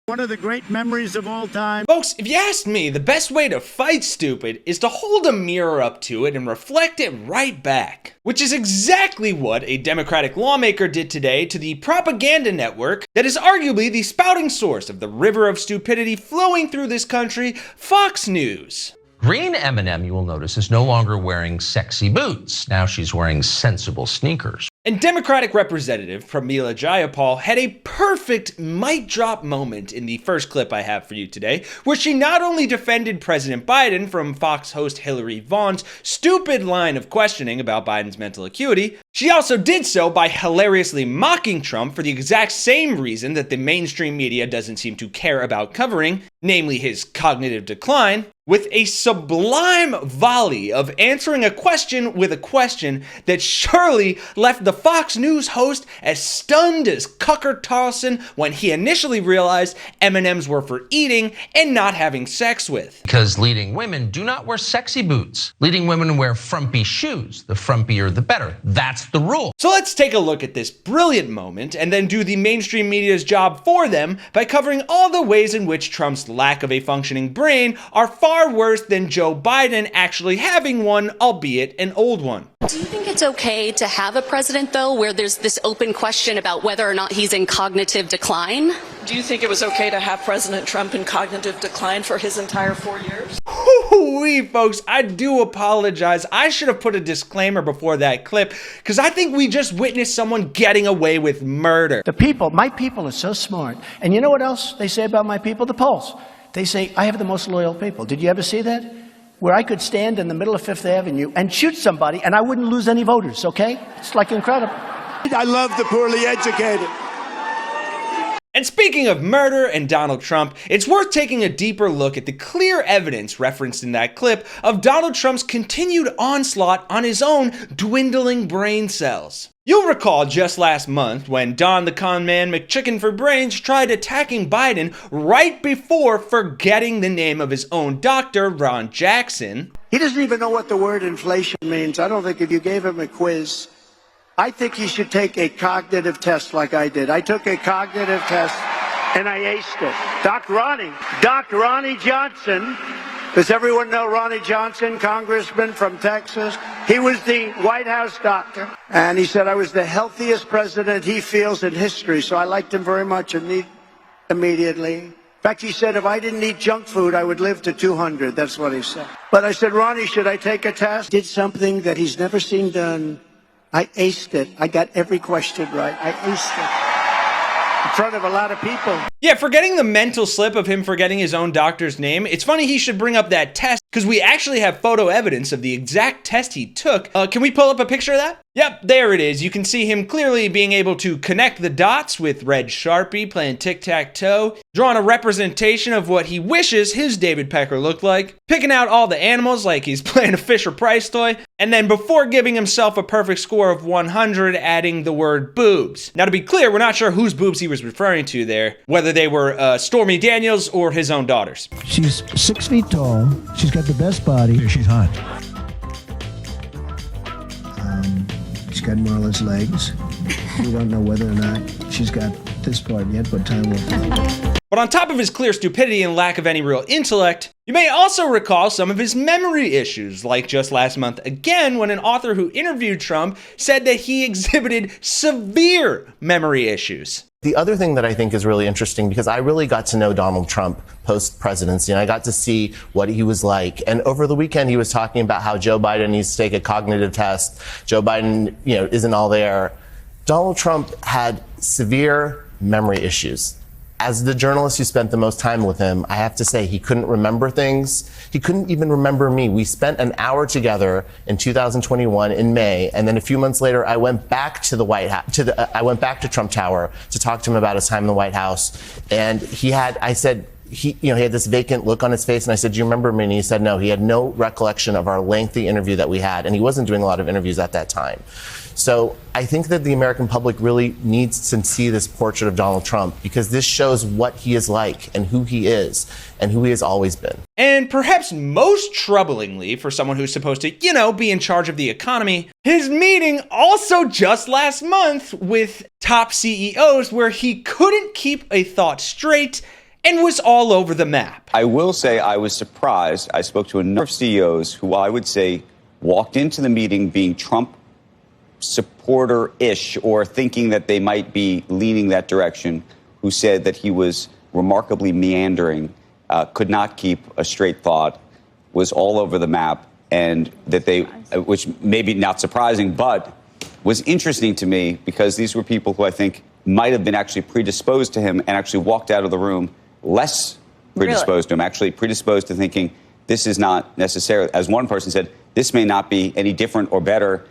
One of the great memories of all time. Folks, if you ask me, the best way to fight stupid is to hold a mirror up to it and reflect it right back. Which is exactly what a Democratic lawmaker did today to the propaganda network that is arguably the spouting source of the river of stupidity flowing through this country, Fox News. Green M&M, you will notice, is no longer wearing sexy boots. Now she's wearing sensible sneakers. And Democratic Representative Pramila Jayapal had a perfect mic drop moment in the first clip I have for you today, where she not only defended President Biden from Fox host Vaughn's stupid line of questioning about Biden's mental acuity, she also did so by hilariously mocking Trump for the exact same reason that the mainstream media doesn't seem to care about covering, namely his cognitive decline, with a sublime volley of answering a question with a question that surely left the Fox News host as stunned as Cucker Tarlson when he initially realized M&Ms were for eating and not having sex with. Because leading women do not wear sexy boots. Leading women wear frumpy shoes. The frumpier, the better. That's the rule. So let's take a look at this brilliant moment and then do the mainstream media's job for them by covering all the ways in which Trump's lack of a functioning brain are far worse than Joe Biden actually having one, albeit an old one. Do you think it's okay to have a president, though, where there's this open question about whether or not he's in cognitive decline? Do you think it was okay to have President Trump in cognitive decline for his entire 4 years? Hoo-wee, folks, I do apologize. I should have put a disclaimer before that clip because I think we just witnessed someone getting away with murder. The people, my people are so smart. And you know what else they say about my people? The polls. They say, I have the most loyal people. Did you ever see that? Where I could stand in the middle of Fifth Avenue and shoot somebody and I wouldn't lose any voters, okay? It's like incredible. I love the poorly educated. And speaking of murder and Donald Trump, it's worth taking a deeper look at the clear evidence referenced in that clip of Donald Trump's continued onslaught on his own dwindling brain cells. You'll recall just last month when Don the Con Man McChicken for Brains tried attacking Biden right before forgetting the name of his own doctor, Ron Jackson. He doesn't even know what the word inflation means. I don't think if you gave him a quiz, I think he should take a cognitive test like I did. I took a cognitive test and I aced it. Doc Ronnie Johnson. Does everyone know Ronnie Johnson, congressman from Texas? He was the White House doctor, and he said I was the healthiest president he feels in history, so I liked him very much immediately. In fact, he said if I didn't eat junk food, I would live to 200. That's what he said. But I said, Ronnie, should I take a test? Did something that he's never seen done. I aced it. I got every question right. I aced it. In front of a lot of people. Yeah, forgetting the mental slip of him forgetting his own doctor's name, it's funny he should bring up that test because we actually have photo evidence of the exact test he took. Can we pull up a picture of that? Yep, there it is. You can see him clearly being able to connect the dots with red Sharpie, playing tic-tac-toe, drawing a representation of what he wishes his David Pecker looked like, picking out all the animals like he's playing a Fisher-Price toy, and then before giving himself a perfect score of 100, adding the word boobs. Now to be clear, we're not sure whose boobs he was referring to there, whether they were Stormy Daniels or his own daughters. She's 6 feet tall. She's got the best body. Yeah, she's hot. She's got Marla's legs. We don't know whether or not she's got this part yet, but time will tell. But on top of his clear stupidity and lack of any real intellect, you may also recall some of his memory issues, like just last month again when an author who interviewed Trump said that he exhibited severe memory issues. The other thing that I think is really interesting, because I really got to know Donald Trump post-presidency, and I got to see what he was like. And over the weekend, he was talking about how Joe Biden needs to take a cognitive test. Joe Biden, isn't all there. Donald Trump had severe memory issues. As the journalist who spent the most time with him, I have to say he couldn't remember things. He couldn't even remember me. We spent an hour together in 2021 in May, and then a few months later, I went back to the White House. I went back to Trump Tower to talk to him about his time in the White House, and he had this vacant look on his face, and I said, "Do you remember me?" And he said, "No." He had no recollection of our lengthy interview that we had, and he wasn't doing a lot of interviews at that time. So I think that the American public really needs to see this portrait of Donald Trump because this shows what he is like and who he is and who he has always been. And perhaps most troublingly for someone who's supposed to, be in charge of the economy, his meeting also just last month with top CEOs where he couldn't keep a thought straight and was all over the map. I will say I was surprised. I spoke to a number of CEOs who I would say walked into the meeting being Trump supporter-ish or thinking that they might be leaning that direction, who said that he was remarkably meandering, could not keep a straight thought, was all over the map, and that they, which maybe not surprising, but was interesting to me because these were people who I think might have been actually predisposed to him and actually walked out of the room less predisposed to him, actually predisposed to thinking this is not necessarily, as one person said, this may not be any different or better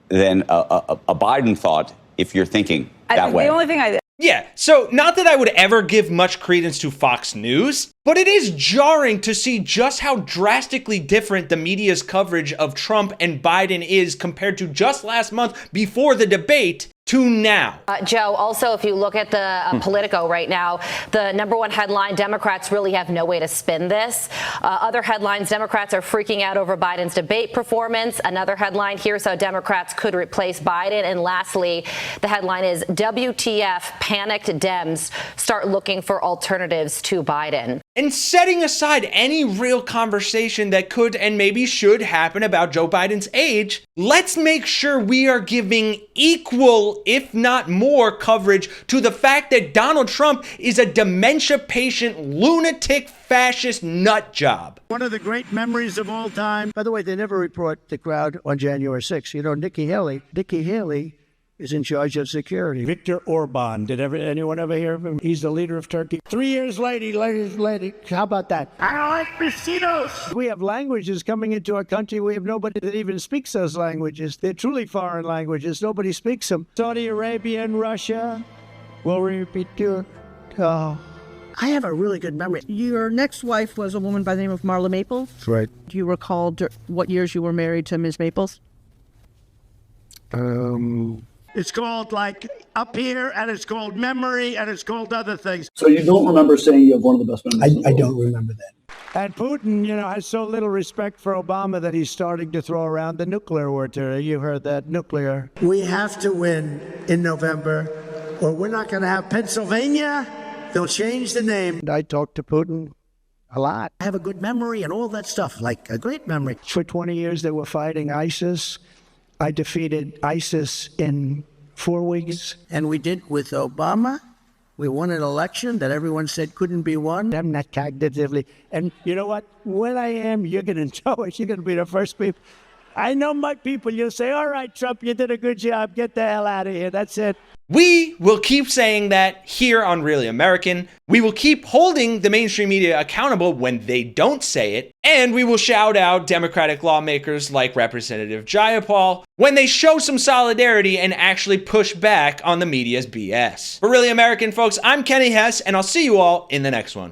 than a Biden thought if you're thinking that way. The only thing Yeah, so not that I would ever give much credence to Fox News, but it is jarring to see just how drastically different the media's coverage of Trump and Biden is compared to just last month before the debate to now. Joe, also, if you look at the Politico right now, the #1 headline, Democrats really have no way to spin this. Other headlines, Democrats are freaking out over Biden's debate performance. Another headline, here's how Democrats could replace Biden. And lastly, the headline is WTF, panicked Dems start looking for alternatives to Biden. And setting aside any real conversation that could and maybe should happen about Joe Biden's age, let's make sure we are giving equal, if not more, coverage to the fact that Donald Trump is a dementia patient, lunatic, fascist nut job. One of the great memories of all time. By the way, they never report the crowd on January 6th. You know, Nikki Haley is in charge of security. Viktor Orban. Did anyone ever hear of him? He's the leader of Turkey. 3 years later, how about that? I like mosquitoes. We have languages coming into our country. We have nobody that even speaks those languages. They're truly foreign languages. Nobody speaks them. Saudi Arabia and Russia will repeat your... Oh. I have a really good memory. Your next wife was a woman by the name of Marla Maples. That's right. Do you recall what years you were married to Ms. Maples? It's called like Up Here, and it's called Memory, and it's called other things. So you don't remember saying you have one of the best memories? I don't remember that. And Putin, you know, has so little respect for Obama that he's starting to throw around the nuclear word. You heard that, nuclear. We have to win in November, or we're not going to have Pennsylvania. They'll change the name. I talked to Putin a lot. I have a good memory and all that stuff, like a great memory. For 20 years, they were fighting ISIS. I defeated ISIS in 4 weeks. And we did with Obama. We won an election that everyone said couldn't be won. I'm not cognitively. And you know what? When I am, you're going to know it. You're going to be the first people. I know my people. You'll say, all right, Trump, you did a good job. Get the hell out of here. That's it. We will keep saying that here on Really American. We will keep holding the mainstream media accountable when they don't say it. And we will shout out Democratic lawmakers like Representative Jayapal when they show some solidarity and actually push back on the media's BS. For Really American, folks, I'm Kenny Hesse, and I'll see you all in the next one.